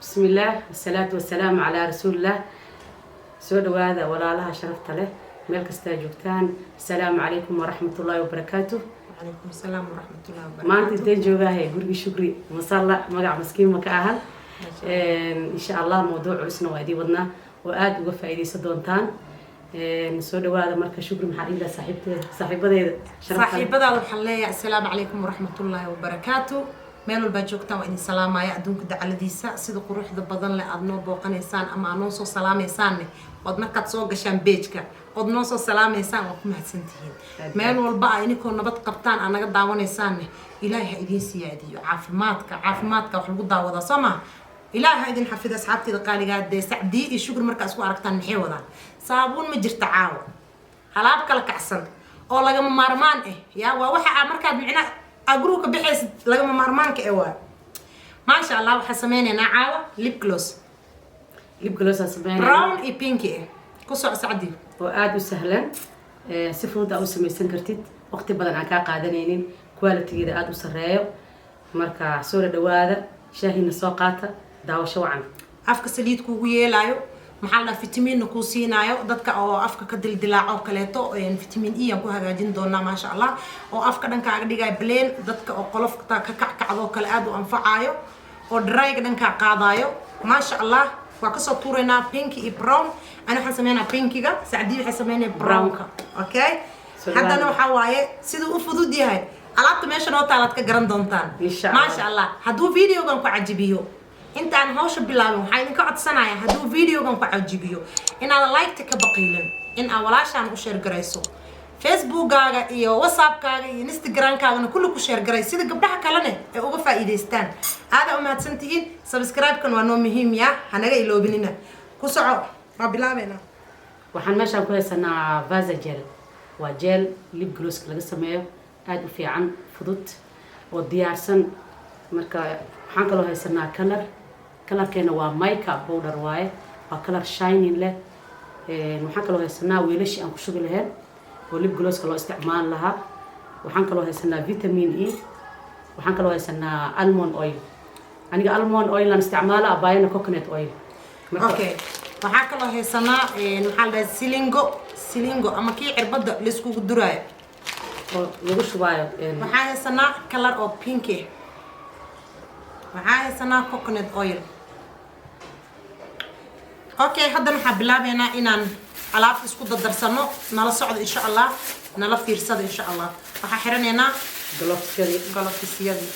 بسم الله والصلاة والسلام على رسول الله. سود هذا ولا لها شرفت له ملك استاجوكتان. السلام عليكم ورحمة الله وبركاته. وعليكم السلام ورحمة الله وبركاته. ما أنت تجوا هاي قربي شكري مصلى مقع مسكين مكأهل. إن شاء الله موضوع عسنا وادي ودنا وآد وقف أيدي صدونتان. سود هذا مركز شكري محلي صاحبة الحلية. السلام عليكم ورحمة الله وبركاته. meel walba joogtaan waa idin salaamaya adduunka dacaladiisa sida quruxda badan leh aad noo booqanaysaan ama aad noo soo salaamaysaanne ood markaad soo gashaan beejka ood noo soo salaamaysaan waa ku mahadsantihiin. meel walba ay idinkoo nabad qabtaan aad naga daawanaysaanne ilaahay ha idiin siyaadiyo caafimaadka wax lagu daawadaa soo maha. ilaahay ha idin xafido asxaabteeda qaaligaa dee sacdii iyo shukur markaa isku aragtaan maxay wadaan saabuun ma jirta caawa alaab kala kacsan oo lagama maarmaan ah yaa waa waxa markaad micna أجروك بحيث لقمة مرمان كأوان ما شاء الله وحسميني عاوة ليب جلوس أسمعني براون إي بينكي كوسع سعدي وآدو سهلا سفرود أو سمي سنكرتيد وقت بدن عكا قادنين كواليتي إذا آدو سرايو مركا صورة دوادا شاهي نسوقاتا داو شوعا أفك سليد كوغوية لايو محل فيتامين نكوسينايو dadka oo afka ka dildilaaco kaleeto vitamin E aan ku hagaajin doonaa ma sha Allah oo afka dhankaaga dhigay bleen dadka oo qolofta ka kackacdo kale aad u anfacaayo oo dry dhanka qaadayo ma sha Allah waa ka soo tuureynaa pink iyo brown ana waxaan sameeynaa pinkiga Saacidi waxay sameeynaa brownka okay haddana waxa waaye sidoo u fudud yahay alaabta meesha noo taalaad ka garan doontaan ma sha Allah hadduu videogan ku cajibiyo انت عن هوش بلابن waxay idinka codsanayaa haduu videogan ku cajibiyo inaad like ka baqiilan in awalaashan u share garayso Facebook-gaaga iyo WhatsApp-kaaga iyo Instagram-kaagana kullu ku share garay sida gabdhaha kalena ay uga faa'iideystaan aad u mahadsantihiin subscribe-kan waa noo muhiim ya hanaga iloobinina ku soco ma bilaabena waxaan meeshan ku haysanaa Vaza gel waa gel lip gloss laga sameeyo aad u fiican fudud oo diyaarsan marka waxaan kaloo haysanaa color keena waa makeup powder waaye waa color shining leh waxaan kaloo haysanaa weelashi aan ku shubi lahayn oo lip gloss loo isticmaal lahaa waxaan kaloo haysanaa vitamin E waxaan kaloo haysanaa almond oil aniga almond oil aan isticmaala abayna coconut oil okay waxaan kaloo haysanaa maxaa la silingo ama kii cirbada la isku duraayo oo lagu shubaayo waxaan haysanaa color oo pink waxaan haysanaa coconut oil okay hadda waxaan bilaabeynaa inaan alaabta isku dadarsano nala socdo insha Allah nala fiirsado insha Allah waxaan xiraneynaa glovesyadii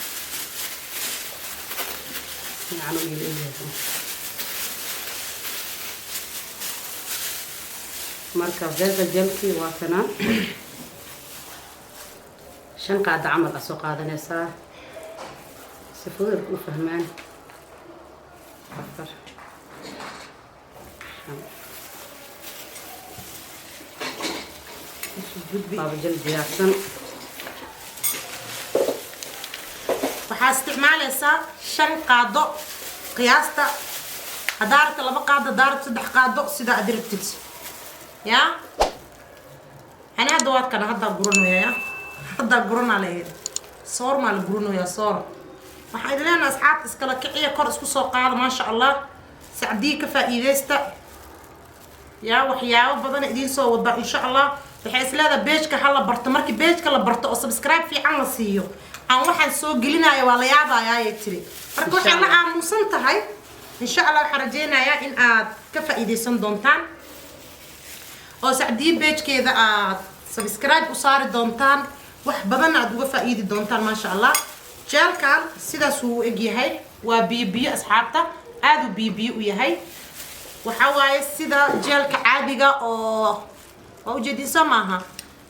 marka Vaza gelki waa kana shan qaad camal soo qaadanaysaa سفود وفهمان أكثر باب جلد ياسن وحاستعمال يسا شن قادو قياستا هدارت لما قادة دارت صدح قادو سيدا أدربتت يا أنا هدوات كان هدا قرونو يا هدا قرون عليه صور مال قرونو يا صور waxay leeyahay asxaabta iskala kiciya kor isku soo qaado ma sha Allah Saacidi ka faa'iideysta yaa waxyaabo badan idin soo wada insha Allah waxay isleedahay page-ka hala barto markii page-ka la barto oo subscribe fiican la siiyo aan waxaan soo gelinayo waa la yaabayaa ay tiri marka waxaan la aamusan tahay insha Allah waxaan rajeynayaa in aad ka faa'iideysan doontaan oo Saacidi page-keeda aad subscribe u saari doontaan wax badan aad uga faa'iidi doontaan ma sha Allah جالكال سيدا سو اجيهاي وبيبي اصحابتا ادو بيبي وياهاي وحواي سيدا جالك عاديغا او وجدي سماها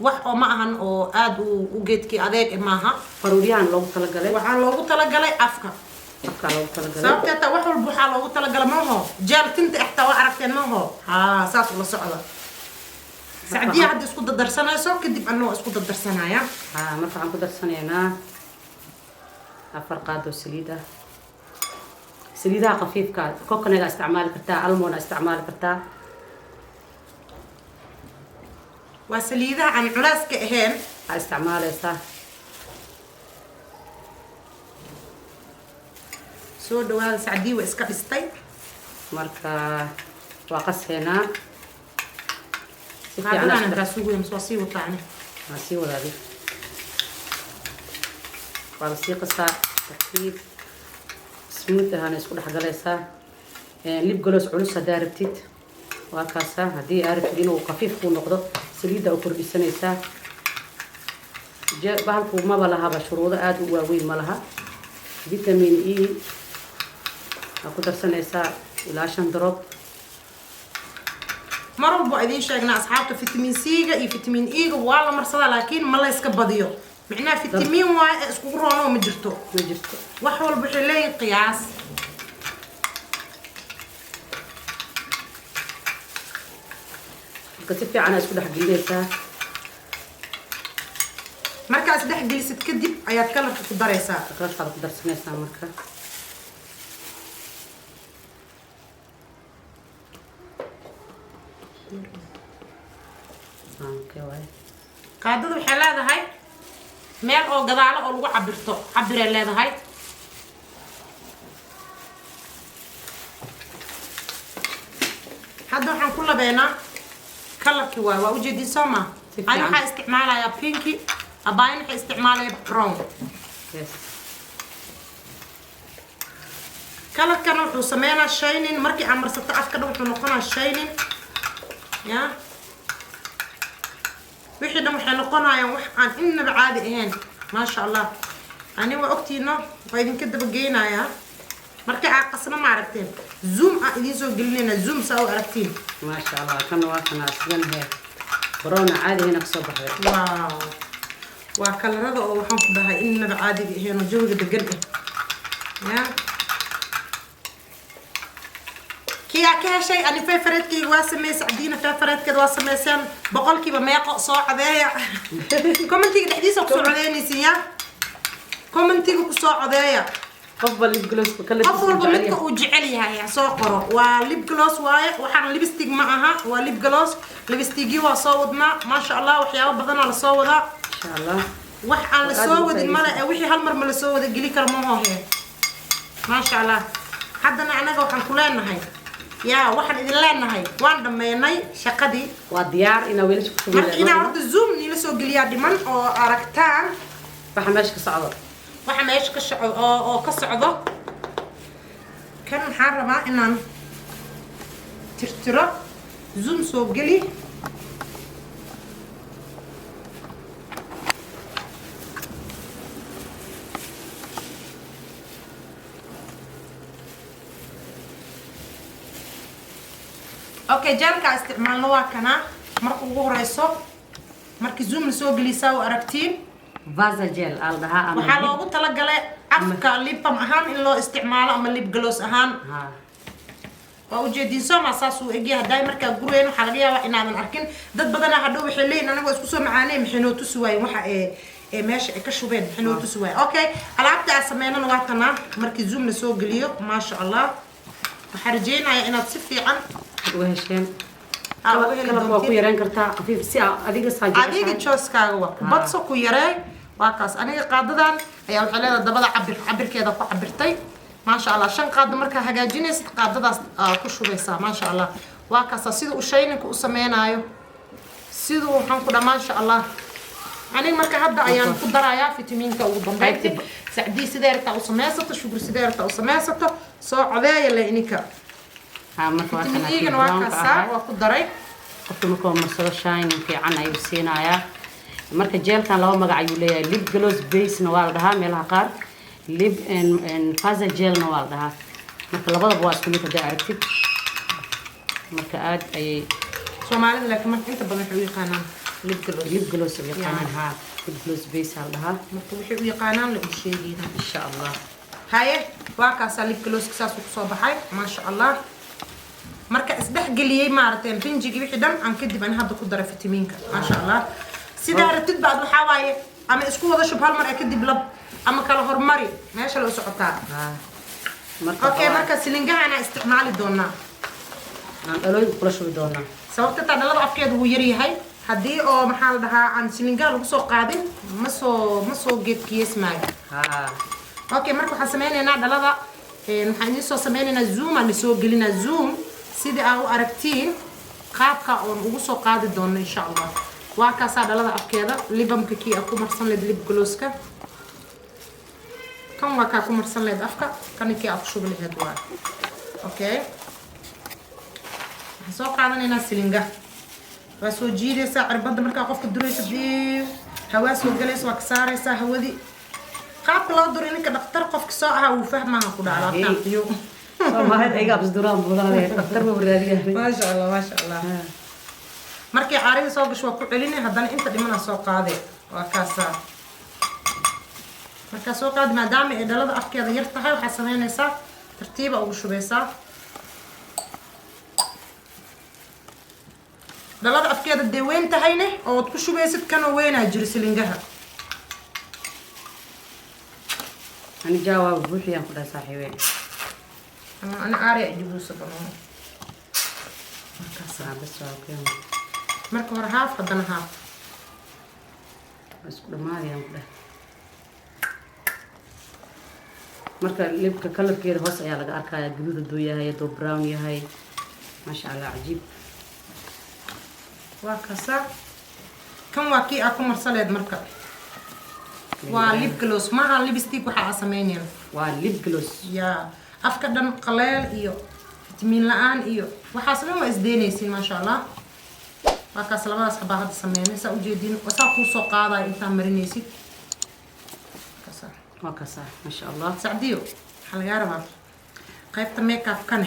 wax oo ma ahan oo aad u geedkii adeeg maaha faruuriyaan loogu talagalay waxaan loogu talagalay afka loogu talagalay sababta wax walba waxa loogu talagalay ma aha jeel tinta ixtaa waa aragteen ma aha saas la socda Saacidi hadda isku dadarsanayso kadib anoo isku dadarsanaya marka aan ku darsanaynaa afar qaado saliidaha khafiifka coconut isticmaali kartaa almond isticmaali kartaa waa saliidaha aan culaaska ahayn isticmaalaysaa soo dhawaada Sacdii waa iska dhistay marka waa qaseynaa si qaadana fiican inta suugo soo sii wataane sii wadaadi waa sii qasaa tartiib smooth ahana isku dhex galaysaa lib galoos culus hadaa rabtid waa kaasa haddii aad rabtid inuu khafiif ku noqdo saliidda u kordhisanaysaa bahalku maba lahaba shuruudo aad u waaweyn ma laha vitamin E ku darsanaysaa ilaa 5 drop mar walba idin sheegnaa asxaabta vitamin C ga iyo vitamin E ga waa la marsadaa laakiin ma la iska badiyo macnaha vitamin waa isku roono ma jirto wax walba waxay leeyihiin qiyaas si fiican isku dhex gelinaysaa markaas dhex gelisid kadib ayaad kalarka ku daraysaa kalarka ku darsanaysaa marka qaadadu waxay leedahay meel oo gadaalo oo lagu cabirto cabiray leedahay hadda waxaan ku labeynaa kalarki waa ujeedin soo ma ani waxaa isticmaalayaa pinki abaayna waxay isticmaalaya brown kalarkana wuxuu sameynaa shining markii aan marsato afka dhan wuxuu noqonaa shining ya wixii dhan waxay noqonayaan wax aan innaba caadi ahayn maasha allah ani waa ogtiino waa idinka daba geynayaa markii aan qasna ma aragteen zoom aan idiin soo gelinayna zoom saa u aragtiin maasha allah kan waa kana sidan hee corona caadi hina kasoo baxday waaw waa kalarada oo waxaan ku dhahay innaba caadiga ahayn oo jawiga degan ah ya kiyaa ka heshay ani favorite-kayga waa sameeyay Sacdiina favorite-keeda waa sameeysan boqolkiiba meeqo soo cadeeya commentiga dhexdiisa ku soo cadeynaysiin ya commentiga ku soo cadeeya qof lip gloss kala qof walba midka uu jecel yahay soo qoro waa lip gloss waaye waxaan lipstick ma aha waa lip gloss lipstick waa soo wadnaa ma sha Allah waxyaabo badan la soo wadaa insha Allah wax aan la soo wadin mala wixii hal mar ma la soo wada gali karo ma hoohe ma sha Allah haddana anaga waxaan ku leenahay يا واحد إذا لا نهاي وان دميناي شقدي وديار إنا ويلش كتبوا لنا إنا عرض الزوم نيلسو قليا دمان أو أركتان وحماش كصعدة وحماش أو كصعدة كان محرمة إن ترترى زوم سو قلي اوكي جالكا استعمالنا واكنا marka ugu horeyso markii zoom la soo gelisaa oo aragtiin vaza gel aldaha ama waxa loogu tala galay afka lip balm ahaan in loo isticmaalo ama lip gloss ahaan waa ujeedin soo ma saas uu egyahay haday marka gureen waxa laga yaabaa inaadan arkin dad badan hadhow waxay leeyihiin anagu isku soo macaanay maxinoo tusi waay waxa ee meesha ka shubeen maxinoo tusi waay okay alaabta aan sameeyno waa kana markii zoom la soo geliyo ma sha Allah waxa rajeenayaa inaad si fiican وهشين كلا كو يرين كرتا خفيف سي اديga saajiga adiga jooskaaga waa badso ku yaree waa kaas aniga qaadadan ayaa waxa leedahay dabada cabirkeeda ku cabirtay ma sha Allah shan qaad marka hagaajinaysid qaadadaas ku shubaysaa ma sha Allah waa kaas sida uu shayninka u sameeynayo sida waxaan ku dhamaan sha Allah aniga marka hadda ayaan ku darayaa fitamiinka ugu dambeeyay Sacdii sideerta u sameeysato shugur sideerta u sameeysato soo codeeya la ininka marka waa kana iigan waa kaasa waa ku daray qofka marka marsado shining fiican ayuu siinayaa marka jeelkan laba magac ayuu leeyahay lip gloss base na waa la dhahaa meelaha qaar lip and vaza gel na waa la dhahaa marka labadaba waa isku mid hadaa aragtid marka aad ayay Soomaalida laakiin marka inta badan waxay u yaqaanaan lip gloss u yaqaanaan ha lip gloss base la dhahaa marka waxay u yaqaanaan la sheegayna insha Allah haye waa kaasa lip gloss kaas ku soo baxay ma sha Allah marka isdhex galiyay maarteen rinjigi wixii dhan aan kadib aan hadda ku daray fitamiinka ma sha Allah sida aragtid baad waxa waaye ama isku wada shub hal mar kadib lab ama kala hormari meesha la socotaa marka okay marka silingaha ana isticmaali doonaa aan dhalooyin kula shubi doonaa sababta dhalada afkeedu uu yar yahay hadii oo maxaa la dhahaa aan silingaha lagu soo qaadin ma soo geedkiismaayo okay marka waxa sameynaynaa dhalada waxaan idin soo sameynaynaa zoom aan soo gelinaa zoom sidii aa u aragtiin qaabka oon ugu soo qaadi doono insha allah waa kaasaa dhalada afkeeda libamka kii aa ku marsan leed lip glosska kan waa kaa ku marsan leed afka kana kii aa ku shubi laheed waa okay waxaan soo qaadanaynaa silinga waa soo jiidaysaa cirbadda markaa qofka duraysa biiw hawaa soo galaysa waa ka saaraysaa hawadii qaabka loo duro ninka dhaqtar qofka soo ahaa wuu fahmaha ku dhacdaa Soomaalida ayaga absduraan buulanaya dhaqtar ma waraadiyaa maasha allah maasha allah markii caarida soo gasho waa ku celinay haddana inta dhimana soo qaade waa kaasaa markaa soo qaadi maadaama ay dhalada afkeeda yar tahay waxaa sameynaysaa tartiiba ugu shubaysaa dhalada afkeeda dee weyn tahayne ood ku shubaysid kanoo weynaa jiro silingaha ani jawaab buuxiyaan ku dhahay saaxiibeen أنا أري أجيبوسه كمان. markaas bas waa keen مركو هاف حدنا هاف. bas ku dhamaadayaan ku dhahay marka libka kalarkeeda hoos ayaa laga arkayaa guduud haduu yahay haduu brown yahay maasha allah cajiib waa kasa kan waa kii aku marsaleed marka waa lip gloss maaha lipstick waxa sameeyeen waa lip gloss ya afka dhan qaleel iyo vitamin la'aan iyo waxaas dhan waa isdeenaysiin maasha allah waa kaas labadaas xabaa hadda sameeyeen saa u jeedin wasaa ku soo qaaday inta marinaysid kasa waa kasa maasha allah sacdiyo waxa laga rabaa qaybta makeup kan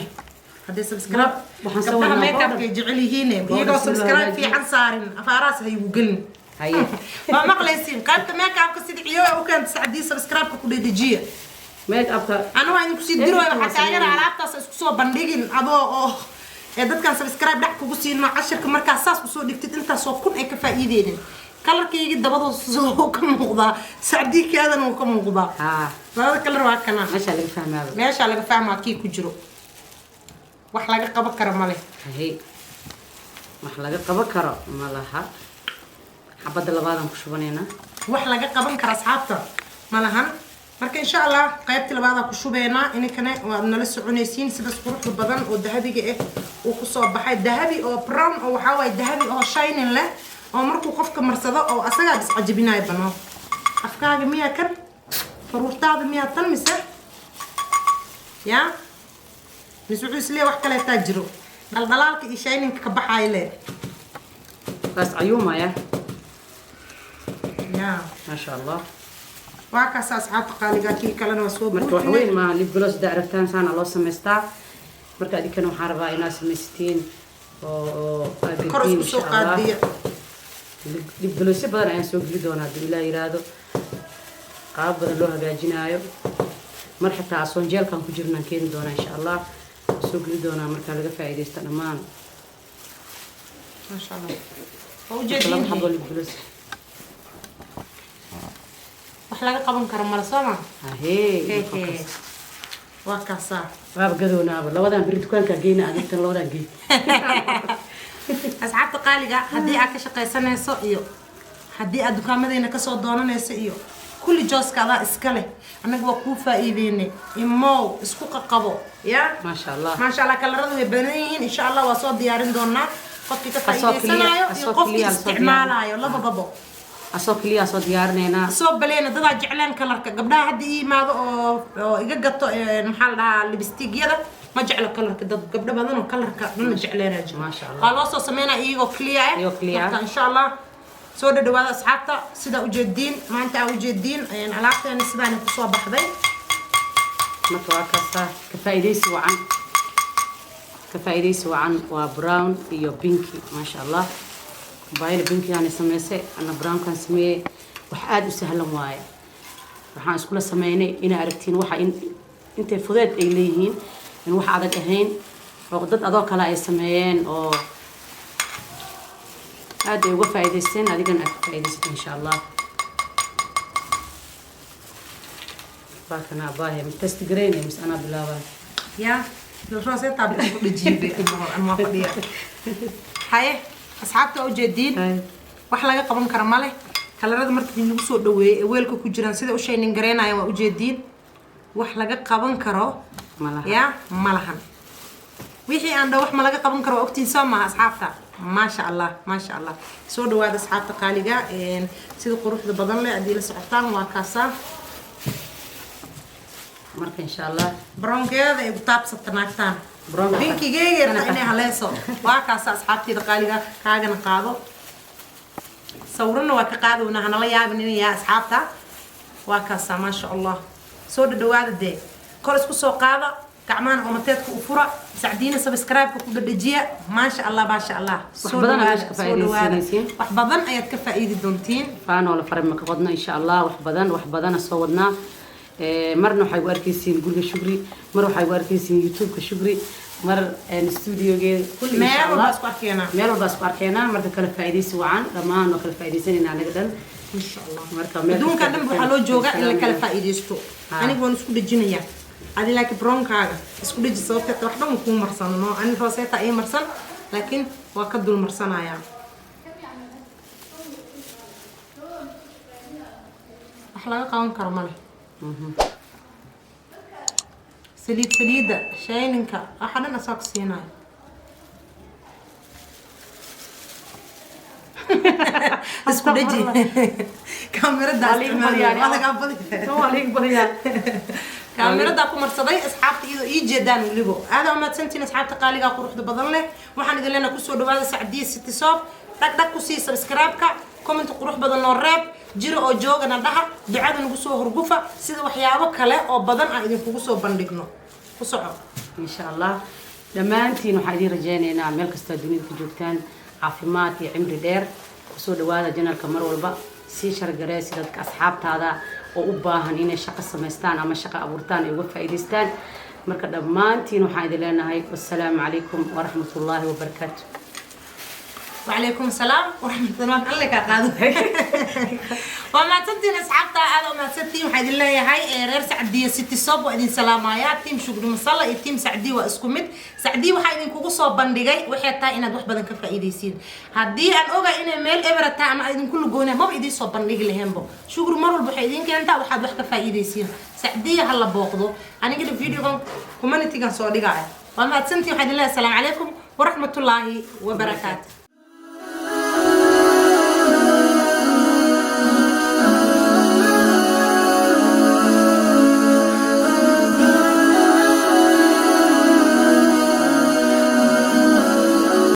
haddii subscribe waxaan soo gabdhaha wadnaa makeup ay jecel yihiin iyagoo subscribe fiican saarin afaaraas hay ugu gelin haye waa maqlaysiin qaybta makeup-ka sida ciyo u keenta sacdii subscribe-ka ku dhedejiya make upka ana waa idinku sii diro waxaa taageera alaabtaas isku soo bandhigin adoo oo ee dadkan subscribe dhac kugu siino casharka markaa saas usoo dhigtid intaasoo kun ay ka faa'iideyneen kalarkaygii dabadoo soo ka muuqdaa sacdii keedan uu ka muuqdaa haa labada kalar waa kana meesha laga fahmaaba meesha laga fahmaa kii ku jiro wax laga qaban karo male haye wax laga qaban karo ma laha xabada labaadan ku shubanaynaa wax laga qaban karo asxaabta ma lahan marka insha allah qaybta labaad ku shubeynaa inkana waa nala soconaysiin sida quruxda badan oo dahabiga ah uu ku soo baxay dahabi oo brown oo waxa way dahabi oo shining leh oo markuu qofka marsado oo asaga is cajabinaay bano afkaaga miya kan faruurtaada miya tan mise ya misuucu islee wax kale taa jiro dhaldhalaalka iyo shining ka baxay leh bas ayuumaya ya maasha allah waa kaas asxaabta qaaliga kii kalena waa soo marka wax weyn ma lip gloss da aragtaan saana loo sameystaa marka adikana waxaan rabaa inaad samaystiin oo kor isku soo qaadiya lip gloss badan ayaan soo geli doonaa haddii ilaa yiraahdo qaab badan loo hagaajinaayo mar xitaa asoon jeelkan ku jirnaan keeni doonaa insha allah soo geli doonaa marka laga faa'iidaysto dhammaan maasha allah oo laba ujeedin xabo lip gloss wax laga qaban karo mala sooma ahee waa kaasaa waaba gadoonaaba labadan beri dukaankaa geyna adigtan labadan gey asxaabta qaaliga haddii aad ka shaqaysanayso iyo haddii aad dukaamadayna kasoo doonanayso iyo kulli jooska adaa iska leh annaga waa kuu faa'iideynay imow isku qaqabo ya maasha allah maasha allah kalaradu way badan yihiin insha allah waa soo diyaarin doonaa qofkii ka Asoo faa'iideysanayo clear- iyo asoo qofkii clear soo isticmaalayo labadaba asoo keliya soo diyaarinaynaa soo baleena dadaa jeclaan kalarka gabdhaha hadda ii imaado oo iga gato maxaa la dhahaa libistigyada ma jeclo kalarka dad gabdho badan oo kalarka dhan ma jecleena jiro Masha Allah. waa loo soo sameynaa iyagoo clear ah Iyagoo clear. marka insha allah soo dhadhawaada asxaabta sida ujeediin maanta aa ujeediin alaabteena sidaani kusoo baxday marka waa kaasaa ka faa'iidaysi wacan waa brown iyo pinki maasha allah baayla pinkigaan samaysay ana brownkan sameeyey wax aada u sahlan waaye waxaan iskula sameynay inaa aragtiin waxa intay fudeed ay leeyihiin in wax adag ahayn oo dad adoo kale ay sameeyeen oo aad ay uga faa'iidaysteen adigana aad ka faa'iidaysatay insha allah baakana baahe test gareynay mis anaa bilaabaa ya rosetaa ku dhajiibe ama fadhiya haye asxaabta waa ujeediin wax laga qaban karo male kalarada markii lagu soo dhaweeyay ee weelka ku jiraan sida u shaynin gareynaya waa ujeediin wax laga qaban karo malaha يا ملهن wixii aan dhaw wax ma laga qaban karo waqti soo ma asxaabta ma sha Allah ma sha Allah soo dhawaada asxaabta qaaliga sida quruxda badan leh adii la socotaan waa kaasa marka insha Allah bronkeeda ay taabsata naagtaan binkigeega inay haleeso waa kaasa asxaabteeda qaaliga kaagana qaado sawirna waa ka qaadowna hana la yaabin inay asxaabta waa kaasa ma sha Allah soo dhawaada de kor isku soo qaada gacmahan qomateedka u fura sacdiina subscribe-ka ku dhajiya ma sha Allah ba sha Allah soo dhawaada wax badan ayaad ka faa'iidi doontiin faano la faray ma ka qodno insha Allah wax badan soo wadnaa marna waxay u arkaysiin guriga Shukri mar waxay u arkaysiin YouTube-ka Shukri mar studio-geeda kulli insha Allah meel walba isku arkeena marka kala faa'iideysi wacan dhamaan oo kala faa'iideysanina anaga dhan insha Allah marka adduunka dhan waxa loo jooga in la kala faa'iideysto aniga waan isku dhajinaya adi laakiin bronkaaga isku dhaji sababta wax dhan ku marsano ani rooseta ay marsan laakiin waa ka dul marsanaya wax laga qaban karo male saliida shayninka waxa dhan asaag siinayo isku dhaji kamerada كاميرا ku marsaday asxaabta ii jeedaan waliba aad ama santiin asxaabta qaaliga quruxda badan leh waxaan idin leenahay ku soo dhawaada Sacdiya City Shop dhag ku sii subscribe-ka comment qurux badan oo reeb jiro oo joogana dhaha ducada nagu soo horgufa sida waxyaabo kale oo badan aan idin kugu soo bandhigno ku soco insha Allah dhamaantiin waxaan idin rajaynaynaa meel kasta dunida ku joogtaan caafimaad iyo cimri dheer ku soo dhawaada janalka mar walba si shargarey sida dadka asxaabtaada oo u baahan inay shaqo sameystaan ama shaqo abuurtaan ay uga faa'iideystaan marka dhamaantiin waxaan idin leenahay assalaamu calaykum wa rahmatullaahi wa barakaatuh وعليكم السلام ورحمة الله الله كقاعد وما تنتين أصحابتا هذا وما تنتين وحيد الله هاي غير سعدية ستي صوب وإدين سلامايات تيم شكر مصلى تيم سعدي واسكمت سعدي وحيدين كوكو صوب بندقي وحياتا إن دوح بدن كفا إيديسين هدي أن أوغا إن ميل إبرة تاعنا إدين كل جونة ما بإيدي صوب بندقي لهم بو شكر مرة البحيدين كان تا وحد وح كفا إيديسين سعدية هلا باخذه أنا قلت فيديو كومنتي كان صادق وما تنتين وحيد الله السلام عليكم ورحمة الله وبركاته